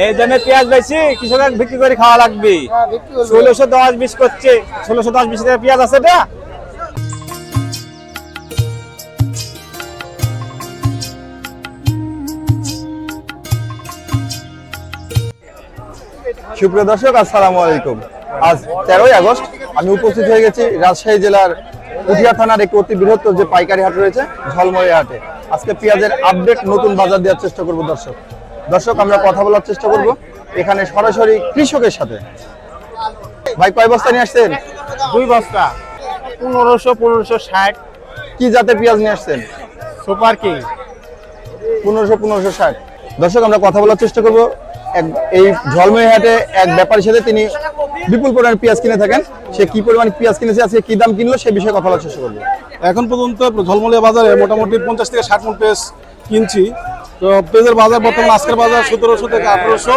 এই জন্য পেঁয়াজ বেশি কৃষক বিক্রি করে খাওয়া লাগবে। 1610-20 করছে, 1610-20 টাকা পেঁয়াজ আছে না। সুপ্রিয় দর্শক, আসসালামু আলাইকুম। আজ 13ই আগস্ট আমি উপস্থিত হয়ে গেছি রাজশাহী জেলার উঠিয়া থানার একটি অতি বৃহত্তর যে পাইকারি হাট রয়েছে ঝলমরি হাটে। আজকে পেঁয়াজের আপডেট নতুন বাজার দেওয়ার চেষ্টা করব। দর্শক আমরা কথা বলার চেষ্টা করব এখানে সরাসরি কৃষকের সাথে। ভাই কয় বস্তা নিয়ে আসছেন? 2 বস্তা 1560। কি জাতের পেঁয়াজ নিয়ে আসছেন? Super king 1560। দর্শক আমরা কথা বলার চেষ্টা করব এই ঝলমরি হাটে এক ব্যাপারীর সাথে। তিনি বিপুল পরিমাণ পেঁয়াজ কিনে থাকেন। সে কি পরিমাণ পেঁয়াজ কিনেছে, আজকে কি দাম কিনলো সে বিষয়ে কথা বলার চেষ্টা করবো। এখন পর্যন্ত ঝলমলিয়া বাজারে মোটামুটি 50 থেকে 60 মণ পেঁয়াজ কিনছি। তো পেঁয়াজের বাজার বর্তমানে আজকের বাজার 1700 থেকে 1800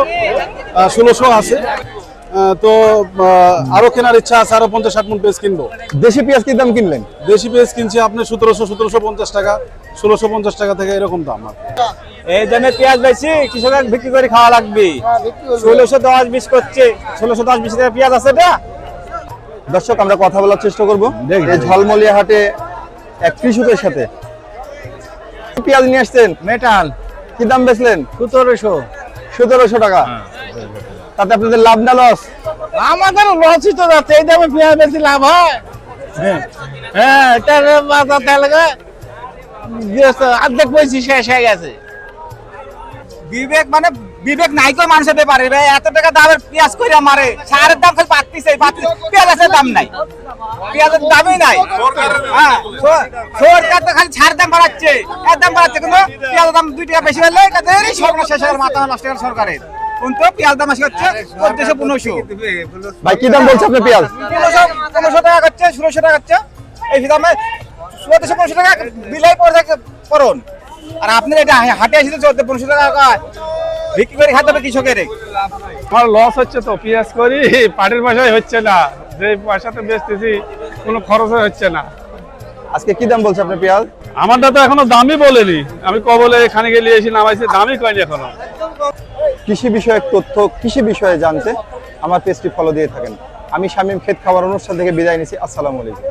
1600 আছে। তো আরো কেনার ইচ্ছা আছে, আরো 50-60 মণ পেঁয়াজ কিনবো। দেশি পেঁয়াজ কি দাম কিনলেন? দেশি পেঁয়াজ কিনছি আপনি 1750 টাকা, 1650 টাকা থেকে এরকম দাম। এই জন্য পেঁয়াজ বেশি কৃষক বিক্রি করে খাওয়া লাগবে। 1610-20 করছে, 1610-20 টাকা পেঁয়াজ আছে না। দর্শক আমরা কথা বলার চেষ্টা করবো এই ঝলমলিয়া হাটে এক কৃষকের সাথে। পেঁয়াজ নিয়ে আসছেন মেটাল কি দাম বেচলেন? 1700 টাকা। তাতে আপনাদের লাভ না লস? আমাদের লসই তো যাচ্ছে। এই দামে পেঁয়াজ বেশি লাভ হয়? হ্যাঁ, এটার বাজার তেলে অর্ধেক পয়সা শেষ হয়ে গেছে। বিবেক নাই কই মানুষের ব্যাপারে। এত টাকা দামের পেঁয়াজ কইরা মারে, সারের দাম খালি বাড়তিছে, পেঁয়াজের দাম নাই, পেঁয়াজের দামই নাই। হ্যাঁ, সরকার তো খালি সারের দাম বাড়াচ্ছে, এর দাম বাড়াচ্ছে, কিন্তু পেঁয়াজের দাম 2 টাকা বেশি হলে কাদের সরকার শেষ হয়ে মাথা নষ্ট করে সরকারের। কিন্তু পেঁয়াজ দাম আসে হচ্ছে 1400-1500। ভাই কি দাম বলছে আপনার পেঁয়াজ? 1500 টাকা করছে, 1600 টাকা করছে। এই দামে 1400-1500 টাকা বিলাই পড়ে থাকে করুন। আর আপনার এটা হাটে এসে 1400-1500 টাকা বিক্রি করে খাতে হবে কৃষকের। আমার লস হচ্ছে তো, পেঁয়াজ করি পাটের পয়সায় হচ্ছে না, যে পয়সাতে বেচতেছি কোনো খরচই হচ্ছে না। আজকে কি দাম বলছে আপনার পেঁয়াজ? আমারটা তো এখনো দামই বলেনি, আমি কবলে এখানে গেলে এসে নামাইছি, দামই কয়নি এখনো। কৃষি বিষয়ক তথ্য, কৃষি বিষয়ে জানতে আমার পেজটি ফলো দিয়ে থাকেন। আমি শামীম ক্ষেত খাবার অনুষ্ঠান থেকে বিদায় নিচ্ছি। আসসালামু আলাইকুম।